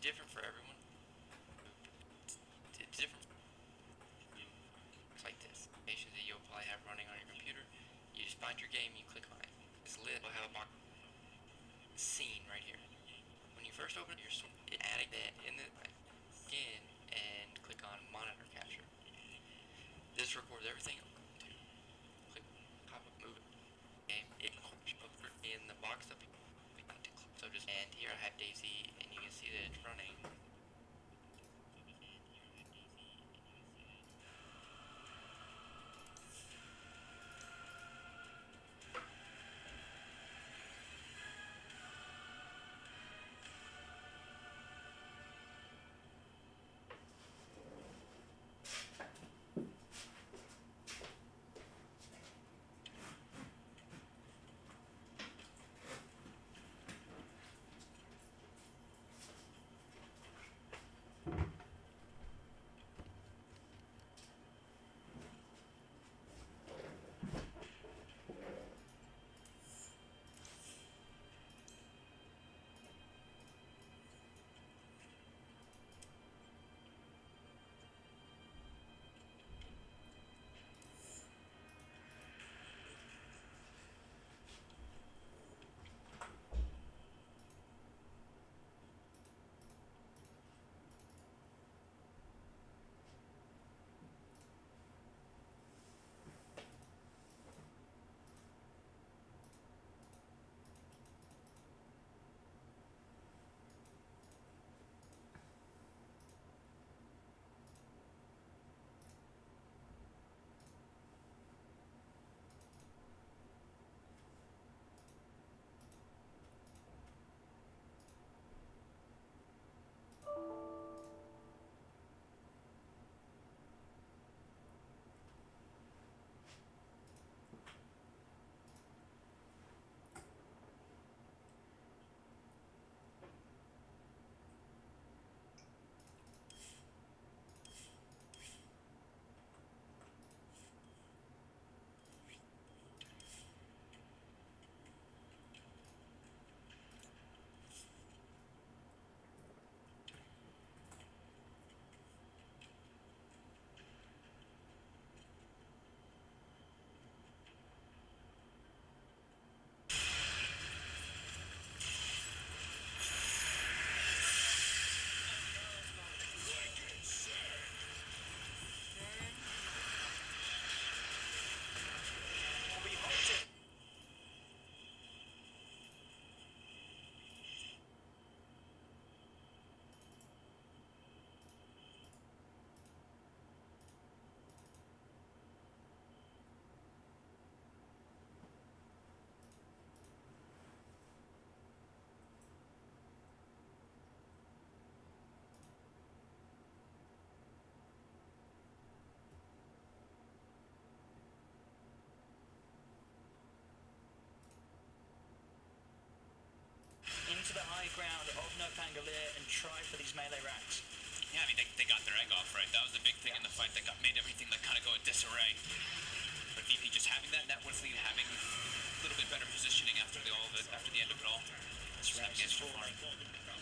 different for everyone. It's different. It's like this. Applications that you'll probably have running on your computer. You just find your game, you click on it. It's lit. We'll have a box scene right here. When you first open it, you're adding that in the again and click on monitor capture. This records everything. Click, pop up, move it. Game it in the box up. So just and here I have Daisy, and you can see that it's running. Into the high ground of Northumbria and try for these melee racks. Yeah, I mean, they got their egg off, right? That was the big thing in the fight that made everything like kind of go in disarray. But VP just having that net worth lead, having a little bit better positioning after the end of it all. That's right.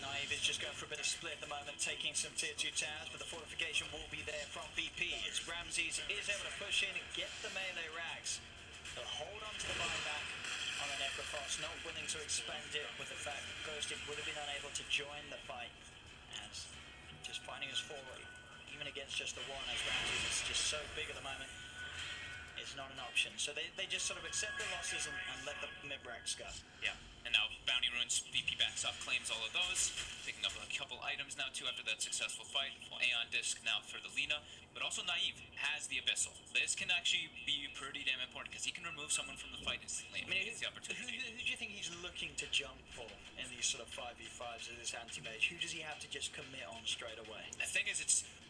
Naive is just going for a bit of split at the moment, taking some tier 2 towers, but the fortification will be there from VP as Ramses is able to push in and get the melee racks. They'll hold on to the buyback on the Necrophos, not willing to expend it with the fact that Ghosted would have been unable to join the fight. As just finding his forward, even against just the one, as Ramses is just so big at the moment, it's not an option. So they just sort of accept the losses and let the mid-racks go. Yeah, and now Bounty Runes, VP backs up, claims all of those, picking up a couple items now too after that successful fight. Well, Aeon Disc now for the Lina, but also Naive has the Abyssal. This can actually be pretty damn important because he can remove someone from the fight instantly. I mean, he gets the opportunity. Who do you think he's looking to jump for in these sort of 5v5s as this anti-mage? Who does he have to just commit on straight away? The thing is,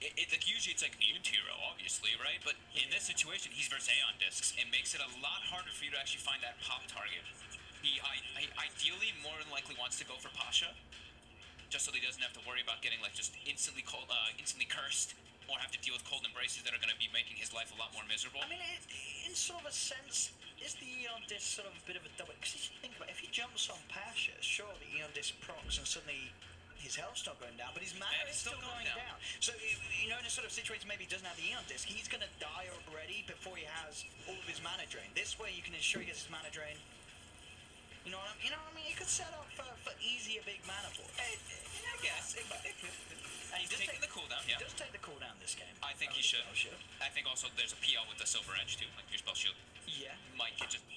like usually it's like an Ian hero, obviously, right? But in this situation, he's versus Aeon Discs. It makes it a lot harder for you to actually find that pop target. He ideally more than likely wants to go for Pasha, just so he doesn't have to worry about getting like just instantly cursed, or have to deal with cold embraces that are going to be making his life a lot more miserable. I mean, in sort of a sense, is the Aeon Disc sort of a bit of a double? Because if you think about it, if he jumps on Pasha, sure, the Aeon Disc procs and suddenly his health's not going down, but his mana is still going down. So, you know, in a sort of situation maybe he doesn't have the Aeon Disc, he's going to die already before he has all of his mana drain. This way you can ensure he gets his mana drain. You know what I mean? It could set up for easier big mana for him. I guess. It could. And He's taking the cooldown, yeah. He does take the cooldown this game. I think he should. I think also there's a PL with the Silver Edge too, like your spell shield. Yeah. Might get just...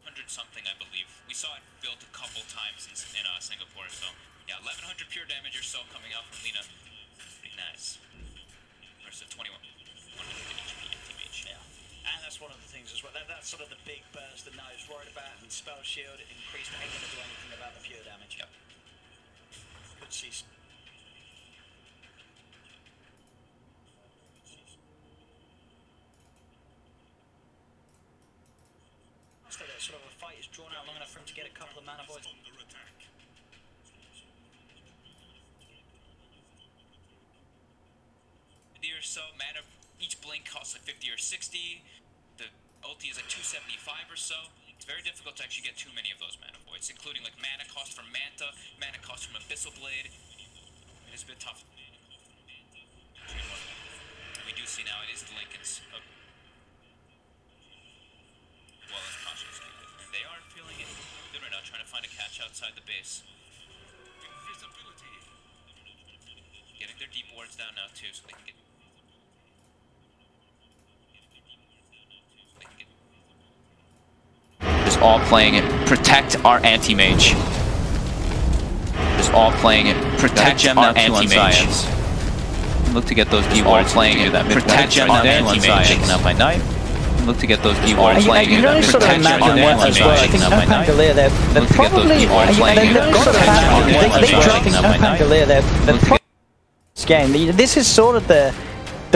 100-something, I believe. We saw it built a couple times in Singapore, so yeah, 1100 pure damage or so coming out from Lina. Pretty nice. Versus 21. 100 HP anti-mage. Yeah. And that's one of the things as well. That's sort of the big burst that Nai's worried about, and spell shield increased, but ain't going to do anything about the pure damage. Yep. Good see. So that sort of a fight is drawn out long enough for him to get a couple of mana voids. Or so mana, each blink costs like 50 or 60. The ulti is like 275 or so. It's very difficult to actually get too many of those mana voids, including like mana cost from Manta, mana cost from Abyssal Blade. It is a bit tough. We do see now it is the Linken's well as cautious, and they are feeling it good right now, trying to find a catch outside the base. Invisibility. Getting their deep wards down now too, so they can get. Just all playing it. Protect our anti-mage. Just all playing it. Protect our anti-mage. Look to get those keywords playing it. Protect our anti-mage. Taken out by Knight. Look to get those keywords playing it. You know, sort of imagine what as well. I think No Pangolier, they're probably, they're sort of having, they drop No Pangolier, they're probably this game. This is sort of the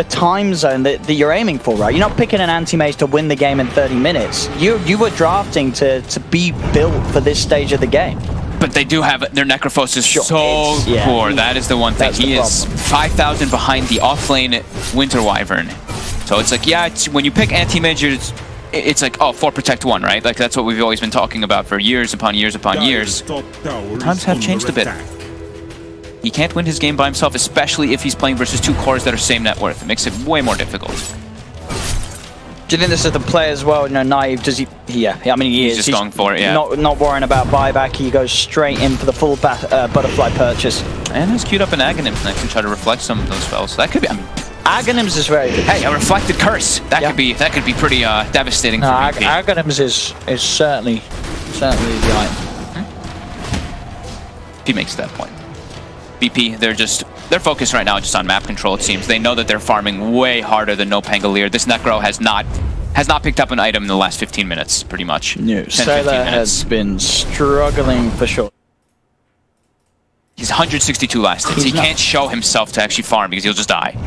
time zone that you're aiming for, right? You're not picking an anti-mage to win the game in 30 minutes. You were drafting to be built for this stage of the game. But they do have their Necrophos is so poor. That is the one thing. He is 5,000 behind the offlane Winter Wyvern. So it's like, yeah, when you pick anti-mage, it's like, oh, 4 protect 1, right? Like that's what we've always been talking about for years upon years upon years. Times have changed a bit. He can't win his game by himself, especially if he's playing versus 2 cores that are same net worth. It makes it way more difficult. Do you think this is the play as well? You know, Naive, does he? Yeah, I mean, he is. He's just going for it, yeah. Not worrying about buyback. He goes straight in for the full butterfly purchase. And he's queued up an Aghanim next to try to reflect some of those spells. So that could be. I mean, Aghanims is very good. Hey, a reflected curse. That could be pretty devastating for VP. Aghanims is certainly the item. He makes that point. VP, they're focused right now just on map control, it seems. They know that they're farming way harder than No Pangolier. This Necro has not picked up an item in the last 15 minutes, pretty much. No, Sailor has been struggling for sure. He's 162 last hits. He can't show himself to actually farm because he'll just die.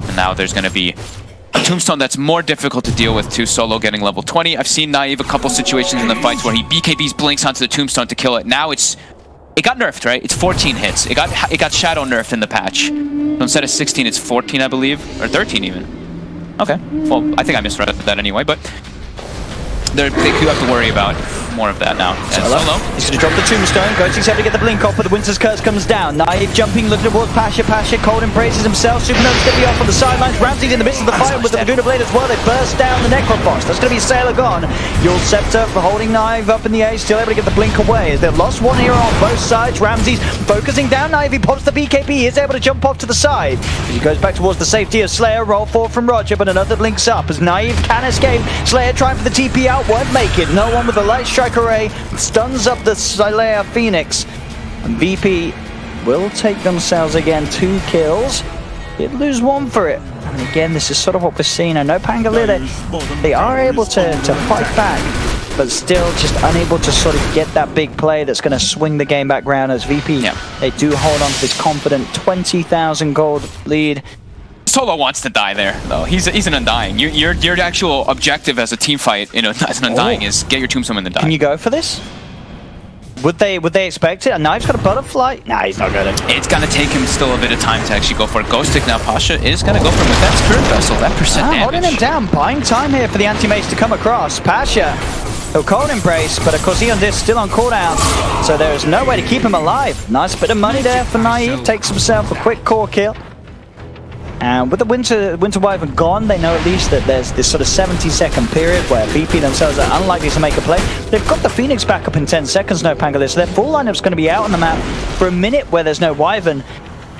And now there's going to be a Tombstone that's more difficult to deal with too. Solo getting level 20. I've seen Naive a couple situations in the fights where he BKBs Blinks onto the Tombstone to kill it. Now it got nerfed, right? It's 14 hits. It got Shadow nerfed in the patch. So instead of 16, it's 14, I believe, or 13 even. Okay. Well, I think I misread that anyway, but they do have to worry about more of that now. And Solo. He's going to drop the Tombstone. Goes to get the blink off, but the Winter's Curse comes down. Naive jumping, looking towards Pasha. Pasha cold embraces himself. Supernova's going to be off on the sidelines. Ramsey's in the midst of the fight with the Laguna Blade as well. They burst down the Necrophos. That's going to be Sailor gone. Yul Scepter holding Naive up in the air, still able to get the blink away. As they've lost one hero on both sides. Ramsey's focusing down Naive. He pops the BKB. He is able to jump off to the side. As he goes back towards the safety of Slayer. Roll forward from Roger, but another blinks up as Naive can escape. Slayer trying for the TP out, won't make it. No one with the Light Strike Array. Stuns up the Slayer Phoenix. And VP will take themselves again 2 kills. Did lose 1 for it. And again, this is sort of what we're seeing. I know Pangolier, they are able to fight back, but still just unable to sort of get that big play that's going to swing the game back round as VP. They do hold on to this confident 20,000 gold lead. Solo wants to die there, though. He's an Undying. Your actual objective as a team fight, as an Undying, is get your Tombstone and then die. Can you go for this? Would they expect it? A Knife's got a butterfly? Nah, he's not gonna. It's gonna take him still a bit of time to actually go for a Ghostic. Now Pasha is gonna go for him with that Spirit Vessel, that percent damage. Holding him down, buying time here for the Anti-Mage to come across. Pasha, he'll Cold Embrace, but of course Aeon Disc still on cooldown, so there is no way to keep him alive. Nice bit of money there for Naive, takes himself a quick core kill. And with the Winter Wyvern gone, they know at least that there's this sort of 70-second period where VP themselves are unlikely to make a play. They've got the Phoenix back up in 10 seconds, no Pangolier, so their full lineup's going to be out on the map for a minute where there's no Wyvern.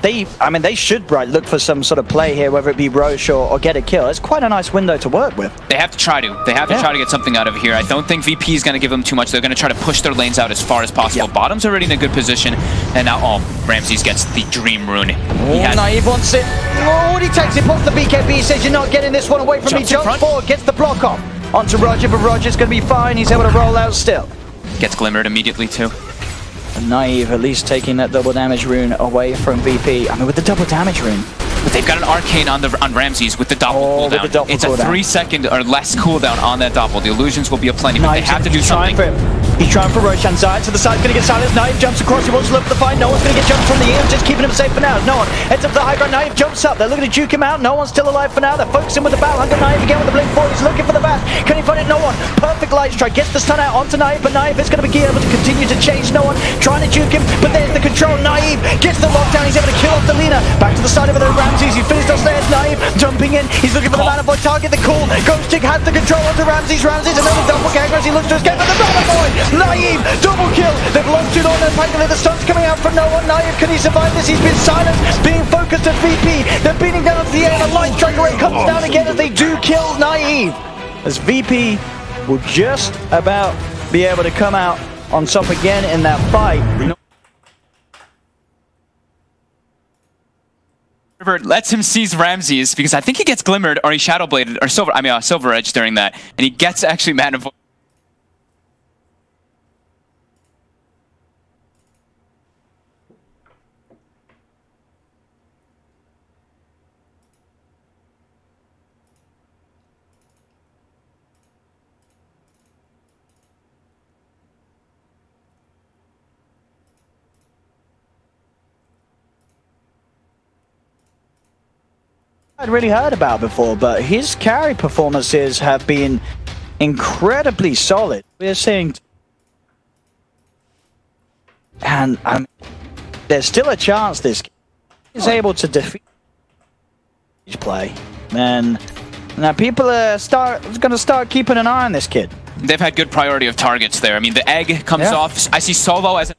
They should look for some sort of play here, whether it be Roche or get a kill. It's quite a nice window to work with. They have to try to. They have to try to get something out of here. I don't think VP is going to give them too much. They're going to try to push their lanes out as far as possible. Bottom's already in a good position. And now, Ramses gets the Dream Rune. Naive wants it. Oh, he takes it, pops the BKB, says you're not getting this one away from me. Jumps forward, gets the block off. Onto Roger, but Roger's going to be fine. He's able to roll out still. Gets Glimmered immediately, too. Naive at least taking that double damage rune away from VP. I mean, with the double damage rune. But they've got an Arcane on Ramses with the doppel cooldown. It's a 3-second or less cooldown on that doppel. The illusions will be aplenty, but they have to do something. He's trying for Roshan side, so the side's going to get silenced. Naive jumps across, he wants to look for the fight. No one's going to get jumped from the Aeon, just keeping him safe for now. No one heads up to the high ground. Naive jumps up, they're looking to juke him out. No one's still alive for now. They're focusing with the battle. Under Naive again with the Blink 4. He's looking for the bash. Can he find it? No one. Perfect light strike. Gets the stun out onto Naive, but Naive is going to be able to continue to chase no one. Trying to juke him, but there's the control. Naive gets the lockdown. He's able to kill off the Lina. Back to the side of the Ramses. He finished off there. Naive jumping in. He's looking for the Mana-Void. Target the call. Ghostic has the control onto Ramses. Ramses another double ganker as he looks to escape, but the Mana-Void. Naive double kill. They've locked it on and Pangolier. The stun's coming out from no one. Naive, can he survive this? He's been silenced. Being focused at VP. They're beating down to the air. The light strike rate comes down again as they do kill Naive. As VP will just about be able to come out on top again in that fight. River lets him seize Ramses because I think he gets Glimmered or he Shadow Bladed or Silver Edge during that, and he gets actually Mana-Void. I'd really heard about before, but his carry performances have been incredibly solid. We're seeing, and there's still a chance this is able to defeat play. Then now people are going to start keeping an eye on this kid. They've had good priority of targets there. I mean, the egg comes off. I see Solo as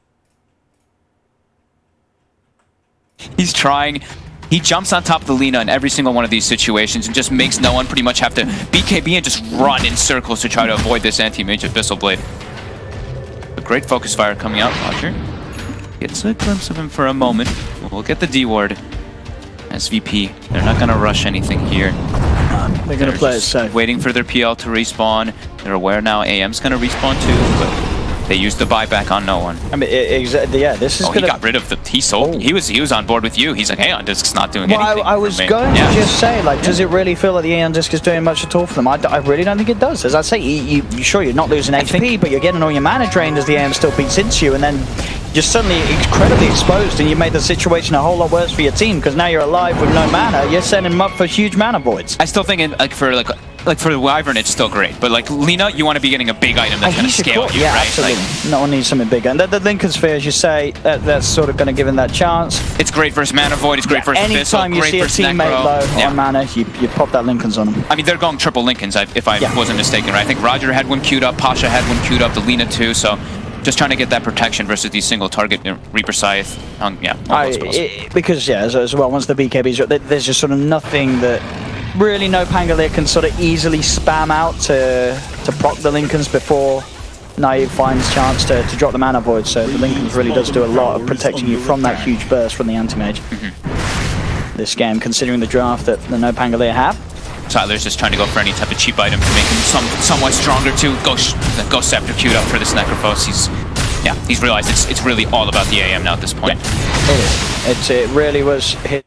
he's trying. He jumps on top of the Lina in every single one of these situations and just makes no one pretty much have to BKB and just run in circles to try to avoid this Anti-Mage Abyssal Blade. A great focus fire coming out. Roger gets a glimpse of him for a moment. We'll get the D-ward as VP. They're not going to rush anything here. They're going to play it safe. Waiting for their PL to respawn. They're aware now AM's going to respawn too, but they used the buyback on no one. I mean, exactly. Yeah, this is. He got rid of the. He sold. Oh. He was on board with you. He's like, Aeon Disc's not doing anything. I was going to just say, like, does it really feel like the Aeon Disc is doing much at all for them? I really don't think it does. As I say, sure you're not losing HP, but you're getting all your mana drained as the Aeon still beats into you, and then you're suddenly incredibly exposed, and you made the situation a whole lot worse for your team because now you're alive with no mana. You're setting them up for huge mana voids. I still think for the Wyvern, it's still great, but like Lina, you want to be getting a big item that's going to scale you, right? Absolutely. Like, no one needs something bigger. And the Lincoln Sphere, as you say, that's sort of going to give him that chance. It's great versus Mana Void. It's great versus Abyssal. Anytime you see a teammate low on mana, you pop that Lincolns on them. I mean, they're going triple Lincolns, if I wasn't mistaken, right? I think Roger had one queued up, Pasha had one queued up, the Lina too. So just trying to get that protection versus these single target Reaper Scythe. Because as well, once the BKBs, there's just sort of nothing that really no Pangolier can sort of easily spam out to proc the Lincolns before Naive finds chance to drop the Mana Void. So the Lincolns really does do a lot of protecting you from that huge burst from the Anti-Mage. This game, considering the draft that the no Pangolier have. Tyler's just trying to go for any type of cheap item to make him somewhat stronger too. Ghost Scepter queued up for this Necrophos. He's realized it's really all about the AM now at this point. It really was hit.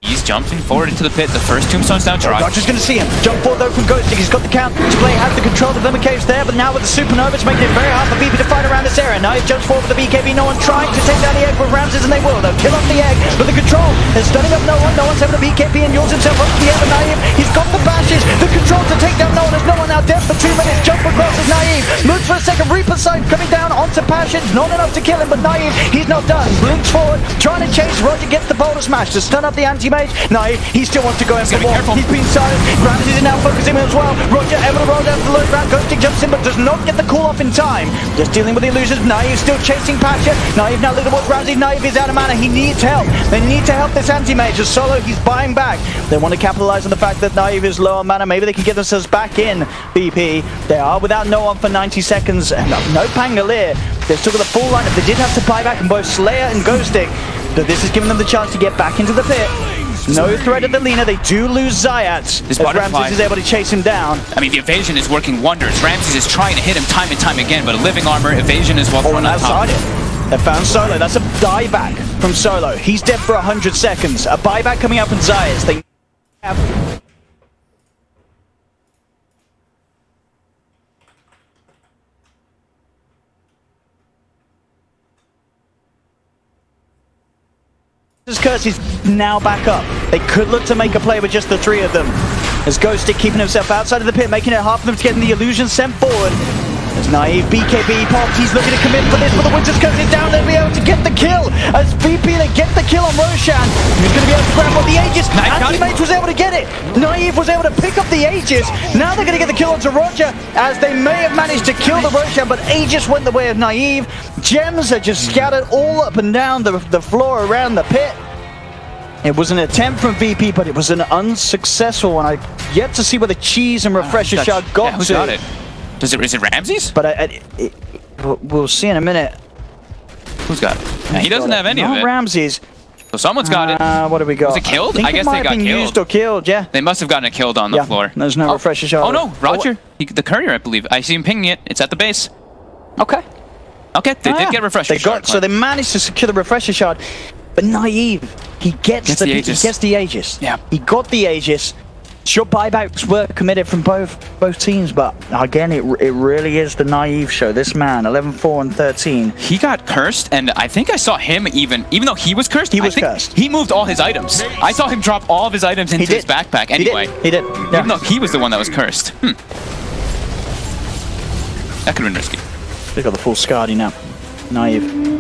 He's jumping forward into the pit. The first tombstone's down. Roger's going to see him. Jump forward though from Ghostik. He's got the count. Display has the control. The Glimmer Cave's there, but now with the Supernova, it's making it very hard for VP to fight around this area. Now he jumps forward with the BKB. No one trying to take down the egg with Ramses, and they will. They'll kill off the egg with the control. They're stunning up no one. No one's having a BKB and yours himself up to the air. Naive, he's got the bashes. The control to take down no one. There's no one now dead for 2 minutes. Jump across is Naive. Moves for a second. Reaper sight coming down onto Passions. Not enough to kill him, but Naive, he's not done. Blinks forward, trying to chase. Roger gets the boulder smash to stun up the anti-mage. Naive, he still wants to go in for more. He's been silent. Ramses is now focusing as well. Roger able to roll down to the low ground. Ghostik jumps in, but does not get the call off in time. Just dealing with the illusions. Naive still chasing Pasha. Naive now looking towards Ramses. Naive is out of mana. He needs help. They need to help this anti-mage. As Solo, he's buying back. They want to capitalize on the fact that Naive is low on mana. Maybe they can get themselves back in BP. They are without no one for 90 seconds. No Pangolier. They've still got the full lineup. They did have to buy back on both Slayer and Ghostik, but this is giving them the chance to get back into the pit. No threat at the Lina. They do lose Zayat. This Ramses is able to chase him down. I mean, the evasion is working wonders. Ramses is trying to hit him time and time again, but a living armor, evasion is what's on top. They found Solo. That's a dieback from Solo. He's dead for 100 seconds. A buyback coming up in Zayat. They have... Curse is now back up. They could look to make a play with just the 3 of them. As Ghostik keeping himself outside of the pit, making it hard for them to get the illusion sent forward. As Naive BKB pops, he's looking to commit for this, but the Winter's Curse is down. They'll be able to get the kill. As VP, they get the kill on Roshan. He's going to be able to grab on the Aegis. Anti-Mage was able to get it. Naive was able to pick up the Aegis. Now they're going to get the kill onto Roger, as they may have managed to kill the Roshan, but Aegis went the way of Naive. Gems are just scattered all up and down the floor around the pit. It was an attempt from VP, but it was an unsuccessful one. I yet to see where the cheese and refresher shard got who's to. Got it? Is it Ramses? But we'll see in a minute. Who's got it? Yeah, he doesn't have any of it. Ramses. So someone's got it. What do we got? Was it killed? I guess they got killed. Used or killed, yeah. They must have gotten it killed on the floor. There's no refresher shard. Oh no, Roger. The courier, I believe. I see him pinging it. It's at the base. Okay. Okay, they did get refresher shard. So they managed to secure the refresher shard. But Naive, he gets the Aegis. Yeah. He got the Aegis. Sure, buybacks were committed from both teams, but again, it really is the Naive show. This man, 11-4 and 13. He got cursed, and I think I saw him even though he was cursed, cursed. He moved all his items. I saw him drop all of his items into his backpack anyway. He did. Yeah. Even though he was the one that was cursed. That could have been risky. They've got the full Skadi now. Naive.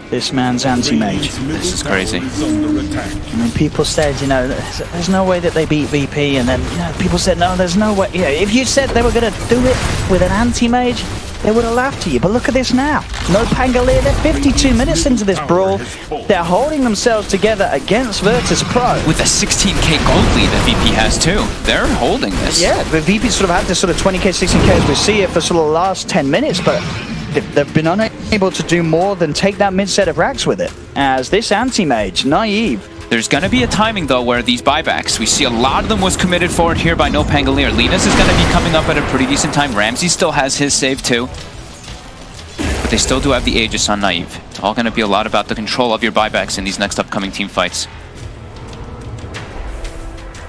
This man's anti-mage. This is crazy. I mean, people said, you know, there's no way that they beat VP, and then, you know, people said, no, there's no way. You know, if you said they were going to do it with an anti-mage, they would have laughed at you. But look at this now. No Pangolier. They're 52 minutes into this brawl. They're holding themselves together against Virtus Pro. With a 16k gold lead that VP has too. They're holding this. Yeah, but VP sort of had this sort of 20k, 16k as we see it for sort of the last 10 minutes, but they've been unable to do more than take that mid set of racks with it. As this anti-mage, Naive. There's going to be a timing, though, where these buybacks, we see a lot of them was committed forward here by no Pangolier. Linus is going to be coming up at a pretty decent time. Ramsey still has his save, too. But they still do have the Aegis on Naive. It's all going to be a lot about the control of your buybacks in these next upcoming team fights.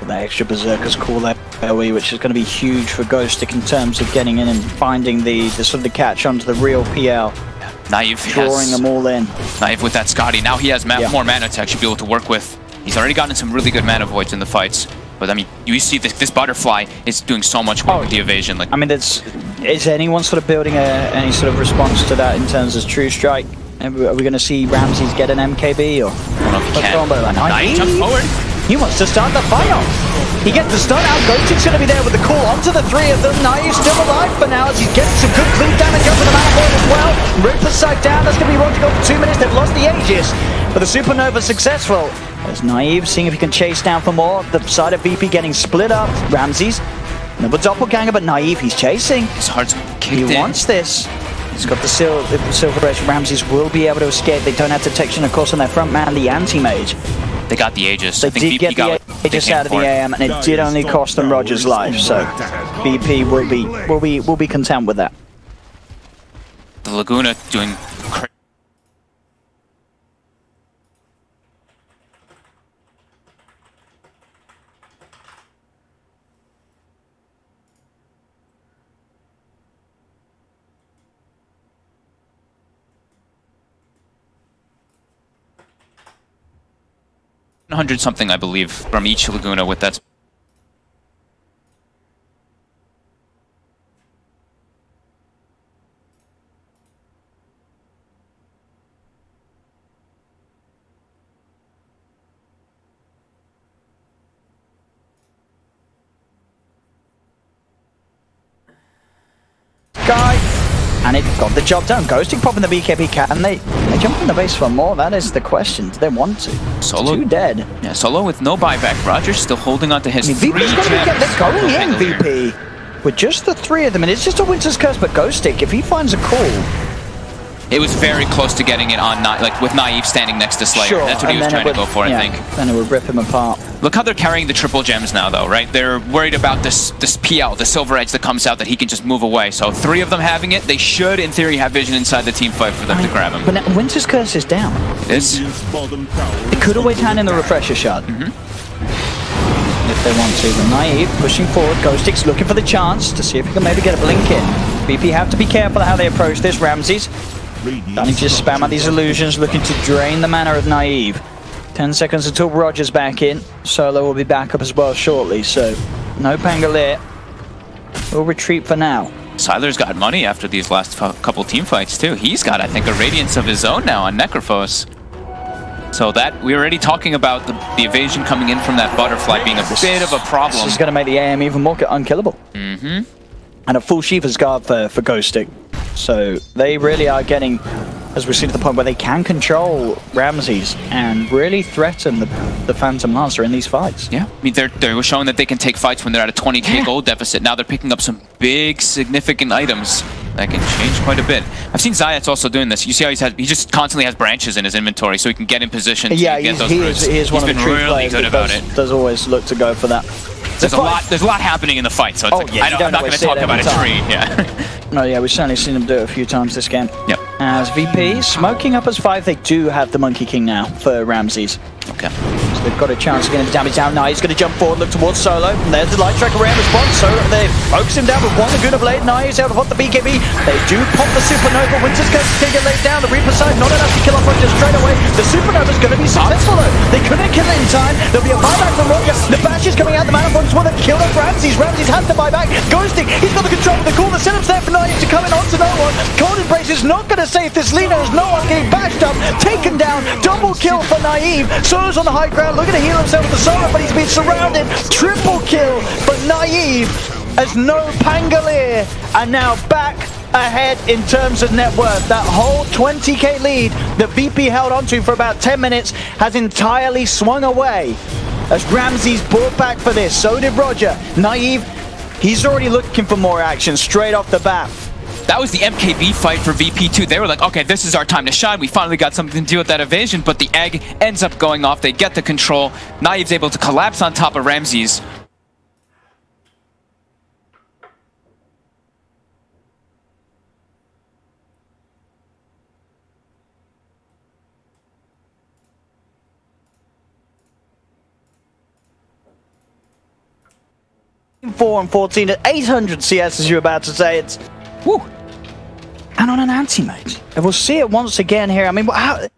That extra Berserker's call there, AoE, which is going to be huge for Ghostik in terms of getting in and finding the sort of the catch onto the real PL. Naive drawing them all in. Naive with that Skadi. Now he has more mana to actually be able to work with. He's already gotten some really good mana voids in the fights. But I mean, you see this butterfly is doing so much work with the evasion. Like, I mean, is anyone sort of building any sort of response to that in terms of True Strike? Are we going to see Ramses get an MKB or? I don't know if he can. Naive jumps forward. He wants to start the fight off. He gets the stun out. Ghostik's going to be there with the call onto the 3 of them. Naive's still alive for now as he's getting some good clean damage over the mana board as well. Reaper's sight down. That's going to be Roger go for 2 minutes. They've lost the Aegis, but the Supernova successful. As Naive seeing if he can chase down for more. The side of VP getting split up. Ramses, another doppelganger, but Naive, he's chasing. His heart's kicked in. He wants this. He's got the Silver Edge. Ramses will be able to escape. They don't have detection, of course, on their front man, the anti-mage. They got the Aegis. They did get the Aegis out of the AM, and it did only cost them Roger's life. So VP will be content with that. The Laguna doing 100 something, I believe, from each Laguna with that. Guy, and it got the job done. Ghosting popping the BKB cat, and they jump on the base for more. That is the question. Do they want to? Solo, Two dead. Yeah, Solo with no buyback. Rogers still holding on to his VP's three going to get this going in, Pangolier. VP. With just the three of them, and it's just a Winter's Curse, but Ghostic, if he finds a call... It was very close to getting it on, like with Naive standing next to Slayer. Sure, That's what he was trying to go for, yeah, I think. Then it would rip him apart. Look how they're carrying the triple gems now, though, right? They're worried about this PL, the Silver Edge that comes out that he can just move away. So 3 of them having it, they should, in theory, have vision inside the team fight for them to grab him. But now Winter's Curse is down. It is. It could always hand in the refresher shot. If they want to. The Naive pushing forward. Ghostic's looking for the chance to see if he can maybe get a blink in. BP have to be careful how they approach this. Ramses starting to just spam out these illusions, looking to drain the mana of Naive. 10 seconds until Rogers back in. Solo will be back up as well shortly, so no Pangolier. We'll retreat for now. Sylar's got money after these last couple team fights, too. He's got, I think, a Radiance of his own now on Necrophos. So that, we're already talking about the evasion coming in from that Butterfly being a bit of a problem. This is going to make the AM even more unkillable. And a full Shiva's Guard for Ghostic. So they really are getting, as we've seen, to the point where they can control Ramses and really threaten the Phantom Lancer in these fights. Yeah, I mean, they're showing that they can take fights when they're at a 20k gold deficit. Now they're picking up some big, significant items that can change quite a bit. I've seen Zayat's also doing this. You see how he just constantly has branches in his inventory so he can get in position to get those roots. He is one of the true really players good about it. Does always look to go for that. There's a lot happening in the fight, so it's I'm not going to talk about a tree. Yeah. No, yeah, we've certainly seen them do it a few times this game. Yep. As VP smoking up as 5, they do have the Monkey King now for Ramses. Okay. So they've got a chance of getting the damage down. Now he's going to jump forward, look towards Solo. And there's the Light Tracker Ram response. So they focus him down with one Laguna Blade. Now he's able to pop the BKB. They do pop the Supernova. Winter's Curse can get laid down. The Reaper side not enough to kill off Roger straight away. The Supernova's going to be successful though. They couldn't kill it in time. There'll be a buyback from Roger. The Bash is coming out. The Mana Points will have killed off Ramses. Ramses has to buy back. Ghosting. He's got the control of the call. The setup's there for Naive to come in onto no one. Cold Embrace is not going to save this Lina as no one getting bashed up. Taken down. Double kill for Naive. Solo's on the high ground looking to heal himself with the Solo, but he's been surrounded. Triple kill, but Naive has no Pangolier and now back ahead in terms of net worth. That whole 20k lead that VP held onto for about 10 minutes has entirely swung away as Ramses bought back for this. So did Roger. Naive, he's already looking for more action straight off the bat. That was the MKB fight for VP2. They were like, okay, this is our time to shine. We finally got something to do with that evasion, but the egg ends up going off. They get the control. Naive's able to collapse on top of Ramses. Four and 14 at 800 CS, as you're about to say. It's woo. And on an anti-mage. And we'll see it once again here. I mean, how...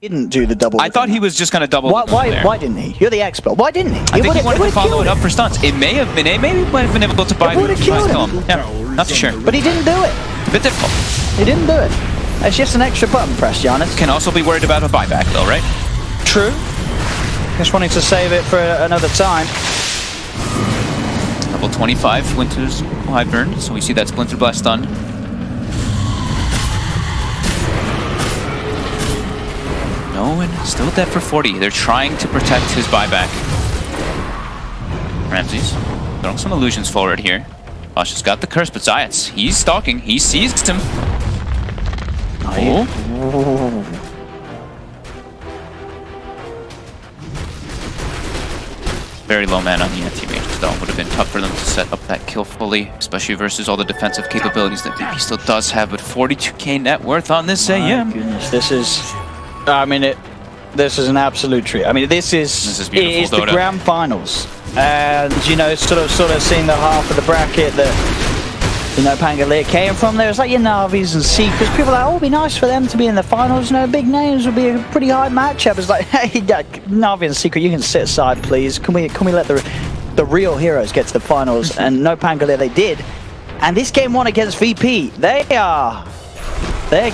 Didn't do the double. I thought he was just going to double. Why didn't he? You're the expert. Why didn't he? I think he wanted to follow it up for stunts. It may have been. Maybe he might have been able to buy. It would have killed him. Yeah, not too sure. But he didn't do it. A bit difficult. He didn't do it. It's just an extra button press, Giannis. Can also be worried about a buyback, though, right? True. Just wanting to save it for another time. Level 25, Winter's Wyvern. So we see that Splinter Blast stun. No, and still dead for 40. They're trying to protect his buyback. Ramses throwing some illusions forward here. Bosch has got the curse, but Zayat's, he's stalking. He seized him. Oh. Very low mana on the anti-mage, though. Would have been tough for them to set up that kill fully, especially versus all the defensive capabilities that VP still does have. But 42k net worth on this AM. Goodness, this is... I mean, this is an absolute treat. I mean, this is beautiful, the grand finals. and you know, sort of seeing the half of the bracket that, you know, Pangolier came from. There was like your Navis and Seekers. People are like, oh, it'd be nice for them to be in the finals. You know, big names would be a pretty high matchup. It's like, hey, Navi and Secret, you can sit aside, please. Can we let the real heroes get to the finals? And no Pangolier, they did. And this game one against VP, they're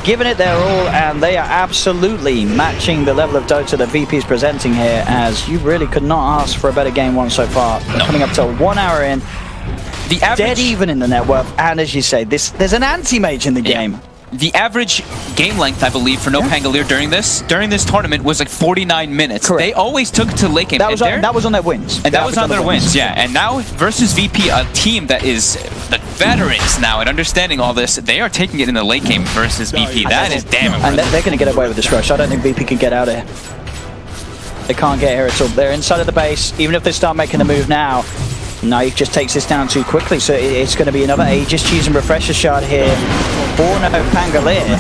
giving it their all, and they are absolutely matching the level of Dota that VP is presenting here, as you really could not ask for a better game one so far. No. Coming up to 1 hour in, the average, dead even in the net worth, and as you say, there's an anti-mage in the game. The average game length, I believe, for No Pangolier during this tournament was like 49 minutes. Correct. They always took it to late game. That was on their wins. And that was on their wins, yeah. And now versus VP, a team that is the veterans now at understanding all this, they are taking it in the late game versus VP. That is damn impressive. And they're going to get away with this rush. I don't think VP can get out of here. They can't get here at all. They're inside of the base. Even if they start making the move now, Naive just takes this down too quickly, so it's going to be another Aegis Cheese and Refresher shot here for No Pangolier.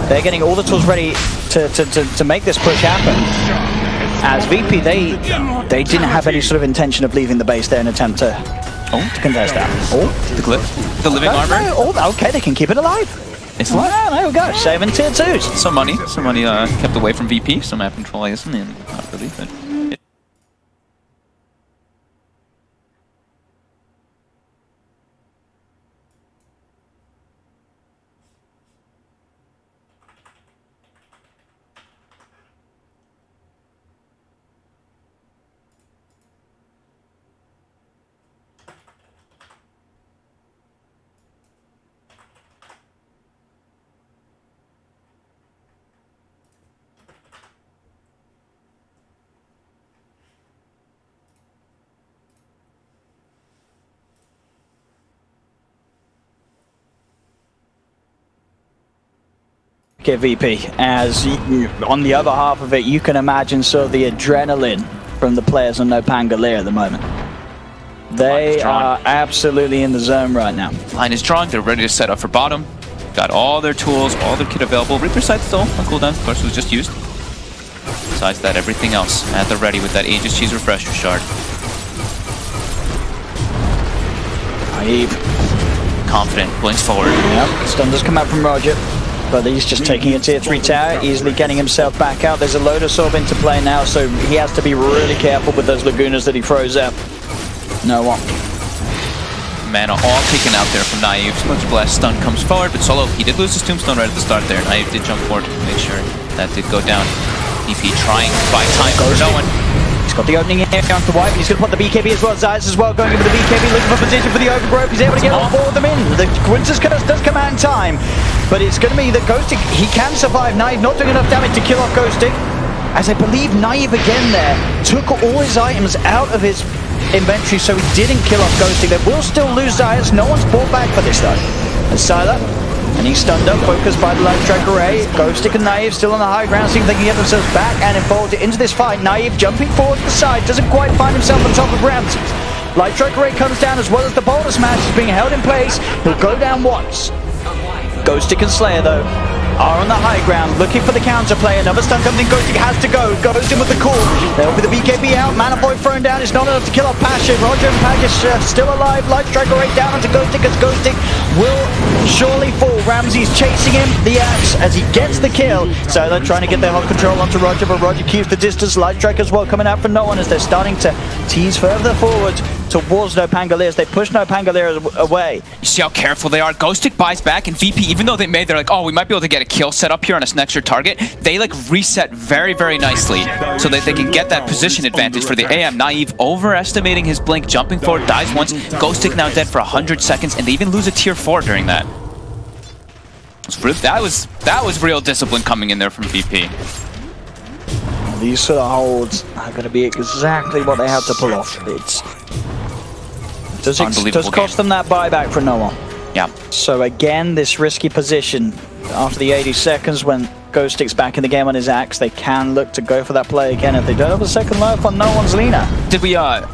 They're getting all the tools ready to make this push happen. As VP, they didn't have any sort of intention of leaving the base there in an attempt to contest that. Oh, the glyph, the living armor. Okay, they can keep it alive. It's alive. Oh, there we go, saving tier 2s. Some money kept away from VP, some map control, I guess, and not really, but... Get VP, as on the other half of it, you can imagine sort of the adrenaline from the players on No Pangolier at the moment. They are absolutely in the zone right now. Line is drawn, they're ready to set up for bottom. Got all their tools, all their kit available. Reaper Sight still on cooldown, of course, was just used. Besides that, everything else at the ready with that Aegis Cheese Refresher shard. Naive. Confident, blinks forward. Yep, stun does come out from Roger. But he's just taking a tier 3 tower, easily getting himself back out. There's a Lotus Orb into play now, so he has to be really careful with those Lagunas that he throws out. No one. Mana all taken out there from Naive. Smoke Blast stun comes forward, but Solo, he did lose his tombstone right at the start there. Naive did jump forward to make sure that did go down. VP trying to buy time for no one. He's got the opening here on the wipe, and he's going to put the BKB as well. Zayas as well, going into the BKB, looking for position for the overgrowth. He's able to get all 4 of them in. The Winter's Curse does come out in time, but it's going to be that Ghostik, he can survive. Naive not doing enough damage to kill off Ghostik, as I believe Naive again there took all his items out of his inventory, so he didn't kill off Ghostik. They will still lose Zayas. No one's bought back for this though. And Sylar, and he's stunned up, focused by the Light Strike Array. Ghostik and Naive still on the high ground, seeing if they can get themselves back and involved into this fight. Naive jumping forward to the side, doesn't quite find himself on top of Ramses. Light Strike Array comes down, as well as the Boulder Smash is being held in place. He'll go down once. Ghostik and Slayer though are on the high ground, looking for the counterplay. Another stun comes in, Ghostik has to go. Goes in with the call. There'll be the BKB out. Mana Void thrown down. It's not enough to kill off Pasha. Roger and Pagish still alive. Light Strike right down onto Ghostik, as Ghostik will surely fall. Ramsey's chasing him, the axe, as he gets the kill. So they're trying to get their hold control onto Roger, but Roger keeps the distance. Light Strike as well coming out for no one, as they're starting to tease further forward towards No Pangolier as they push No Pangolier away. You see how careful they are? Ghostik buys back, and VP, even though they're like, oh, we might be able to get a kill set up here on a next target, they like reset very, very nicely so that they can get that position advantage for the AM. Naive overestimating his blink, jumping forward, dies once. Ghostik now dead for 100 seconds, and they even lose a tier 4 during that. That was real discipline coming in there from VP. These sort of holds are going to be exactly what they have to pull off. It does cost them that buyback for no one. Yeah. So again, this risky position after the 80 seconds when Ghostik's back in the game on his axe, they can look to go for that play again if they don't have a second life on no one's Lina. Did we, I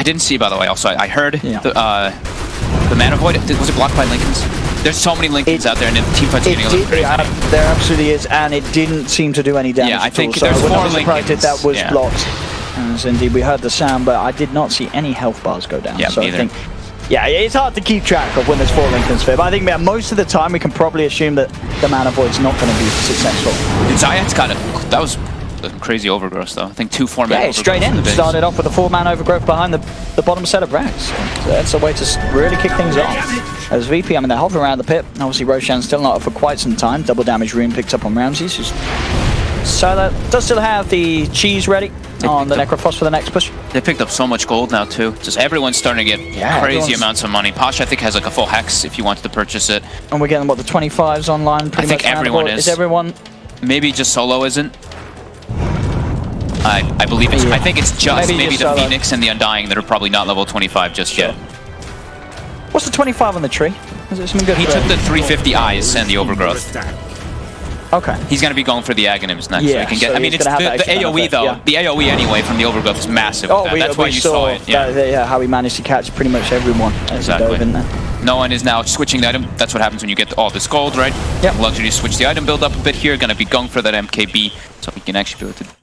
didn't see, by the way, also, I heard the Mana Void, was it blocked by Lincolns? There's so many Lincolns out there, and the teamfight's getting a little crazy. There absolutely is, and it didn't seem to do any damage. Yeah, I think so there's 4 Lincolns. That was blocked. As indeed we heard the sound, but I did not see any health bars go down. Yeah, so neither. I think, yeah, it's hard to keep track of when there's 4 Linken Sphere, but I think most of the time we can probably assume that the Mana Void's not going to be successful. Zayat's got it. That was a crazy overgrowth, though. I think 2 4-man Yeah, straight in. Started off with a 4-man overgrowth behind the bottom set of racks. So that's a way to really kick things off. As VP, I mean, they're hovering around the pit. Obviously, Roshan's still not up for quite some time. Double damage rune picked up on Ramses, who's Sylar does still have the cheese ready on the Necrophos for the next push. They picked up so much gold now, too. Just everyone's starting to get crazy amounts of money. Pasha, I think, has like a full hex if you wanted to purchase it. And we're getting, what, the 25s online pretty much? I think everyone is. Is everyone? Maybe just Solo isn't. I believe it's. I think it's just maybe the Phoenix and the Undying that are probably not level 25 just yet. What's the 25 on the tree? Is it something good? He took the 350 eyes and the overgrowth. Okay. He's going to be going for the Aghanims next. Yeah, so he can get. so I mean, it's the AOE though. Yeah. The AOE anyway from the overgrowth is massive. Oh, that's why you saw it. Yeah, how he managed to catch pretty much everyone. Exactly. No one is now switching the item. That's what happens when you get all this gold, right? Yep. Allows you to switch the item build up a bit here. Going to be going for that MKB, so he can actually be able to.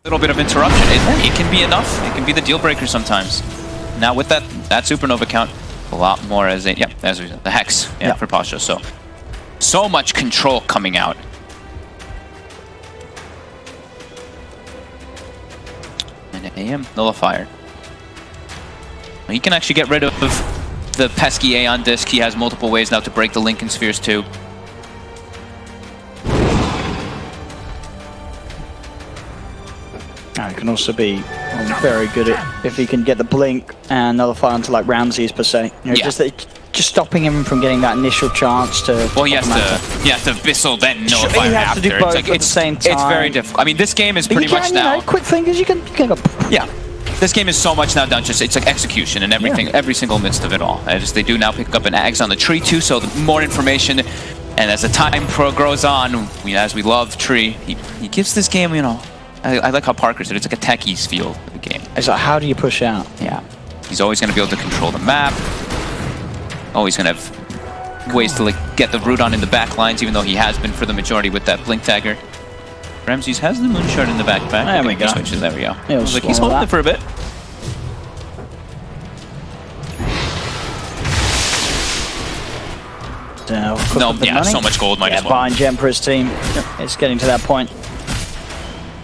Little bit of interruption. It can be enough. It can be the deal breaker sometimes. Now with that supernova count, a lot more as a as the hex for Pasha. So much control coming out. And AM nullifier. He can actually get rid of the pesky Aeon disc. He has multiple ways now to break the Linken Spheres too. He can also be very good at if he can get the blink and nullify onto like Ramses per se. You know, just stopping him from getting that initial chance to. Well, he has to Abyssal then nullify after. To do both at the same time. It's very difficult. I mean, this game is pretty much now. Quick fingers, you can go. Yeah. This game is so much now down just it's like execution and everything, every single midst of it all. They do now pick up an Aghs on the tree too, so more information. And as the time goes on, as we love Tree, he gives this game, you know. I like how Parker said it's like a techies feel of the game. It's like, how do you push out? Yeah. He's always going to be able to control the map. Always going to have ways to like get the root on in the back lines, even though he has been for the majority with that Blink Dagger. Ramses has the Moonshard in the backpack. There we go. Switches, there we go. Like he's holding it for a bit. So much gold might as well. Buying Gem for his team. It's getting to that point.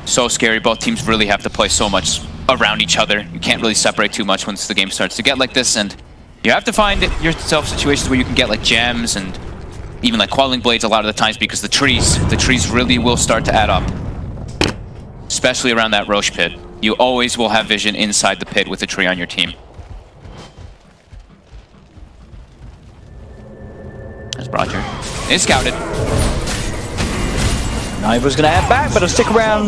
So scary. Both teams really have to play so much around each other. You can't really separate too much once the game starts to get like this, and you have to find yourself situations where you can get like gems and even like Quelling Blades a lot of the times, because the trees really will start to add up. Especially around that Roche pit. You always will have vision inside the pit with a tree on your team. There's Roger. It's scouted. Now he was going to head back, but he'll stick around.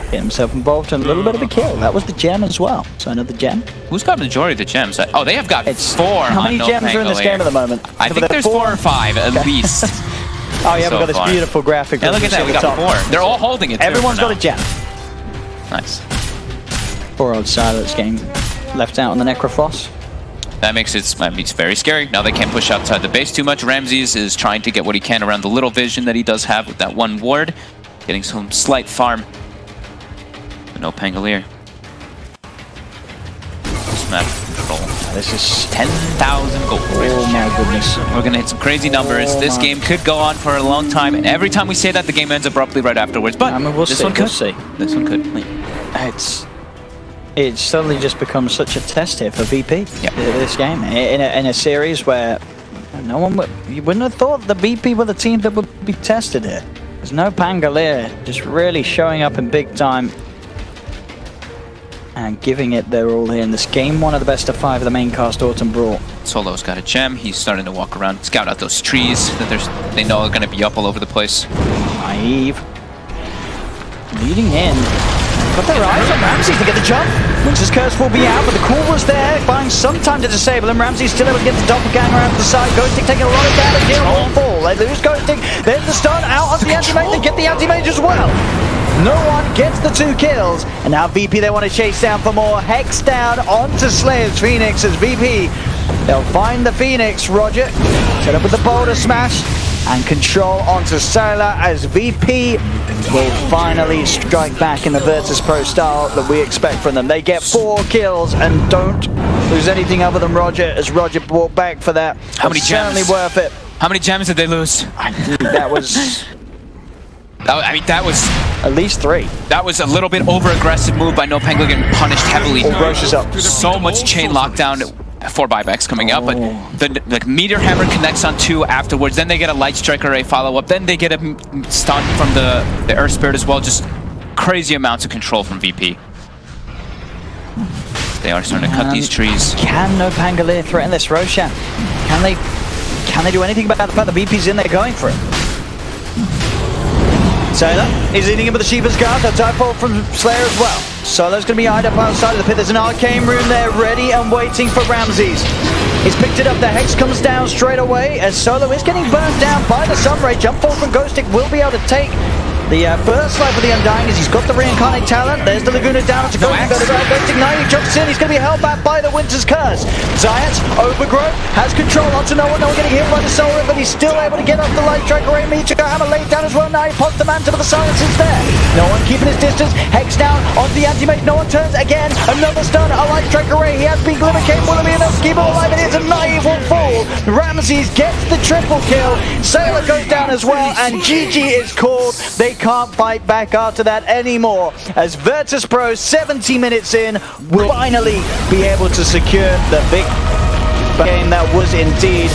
Get himself involved in a little bit of a kill. That was the gem as well. So another gem. Who's got the majority of the gems? Oh, they have got 4. How many gems are in this game at the moment? I think there's 4 or 5 at least. Oh yeah, we've got this beautiful graphic. Yeah, look at that. We got 4. They're all holding it. Everyone's got a gem. Nice. Poor old Sylar's getting left out on the Necrophos. That makes it, it's very scary. Now they can't push outside the base too much. Ramses is trying to get what he can around the little vision that he does have with that one ward. Getting some slight farm. But no Pangolier. This map control. This is 10,000 gold. Oh my goodness. We're going to hit some crazy numbers. This game could go on for a long time. And every time we say that, the game ends abruptly right afterwards. But I mean, this one could. This one could. It's suddenly just become such a test here for VP. This game in a series where no one you wouldn't have thought the VP were the team that would be tested here. There's no Pangolier, just really showing up in big time. and giving it their all here in this game. One of the best of 5 of the main cast Autumn Brawl. Solo's got a gem. He's starting to walk around, scout out those trees that they know are going to be up all over the place. Naive leading in. Got their eyes on Ramsey to get the jump. Winter's Curse will be out, but the call was there, buying some time to disable him. Ramsey's still able to get the doppelganger out to the side. Ghostic taking a lot of damage here. Won't fall. They lose Ghostic. There's the stun out onto the anti-mage. They get the anti-mage as well. No one gets the 2 kills, and now VP they want to chase down for more. Hex down onto Slayer's Phoenix as VP. They'll find the Phoenix. Roger set up with the boulder smash and control onto Sylar as VP will finally strike back in the Virtus Pro style that we expect from them. They get 4 kills and don't lose anything other than Roger as Roger brought back for that. How many gems? Certainly worth it. How many gems did they lose? I think that was... I mean, that was... At least 3. That was a little bit over-aggressive move by No Penguin, getting punished heavily. Roche is up. So much chain lockdown. 4 buybacks coming up, but the Meteor Hammer connects on 2 afterwards. Then they get a Light Strike Array follow-up. Then they get a stun from the Earth Spirit as well. Just crazy amounts of control from VP. They are starting to cut these trees. Can No Pangolier threaten this Roshan? Can they do anything about the fact that VP's in there going for it? Sylar is eating him with the Sheeva's Guard. That's Tidefall from Slayer as well. Solo's going to be eyed up outside of the pit. There's an arcane rune there ready and waiting for Ramses. He's picked it up. The Hex comes down straight away as Solo is getting burnt down by the Sunray. Jump forward from Ghostic will be able to take the first life of the Undying as he's got the Reincarnate Talent. There's the Laguna down to Ghostic. Ghostic 90 jumps in. He's going to be held back by the Winter's Curse. Zayat's Overgrowth has control onto no one. No one getting hit by the Soul River, but he's still able to get off the Light Strike Array. Meteor Hammer laid down as well. Now he pops the Manta, but the silence is there. No one keeping his distance. Hex down onto the Anti-Mage. No one turns again. Another stun. A Light Strike Array. He has been Glimmer Cape. Will it be enough to keep him alive? It is a Naive will fall. Ramses gets the triple kill. Sylar goes down as well, and GG is called. They can't fight back after that anymore as Virtus Pro 70 minutes in will finally be able to secure the big game that was indeed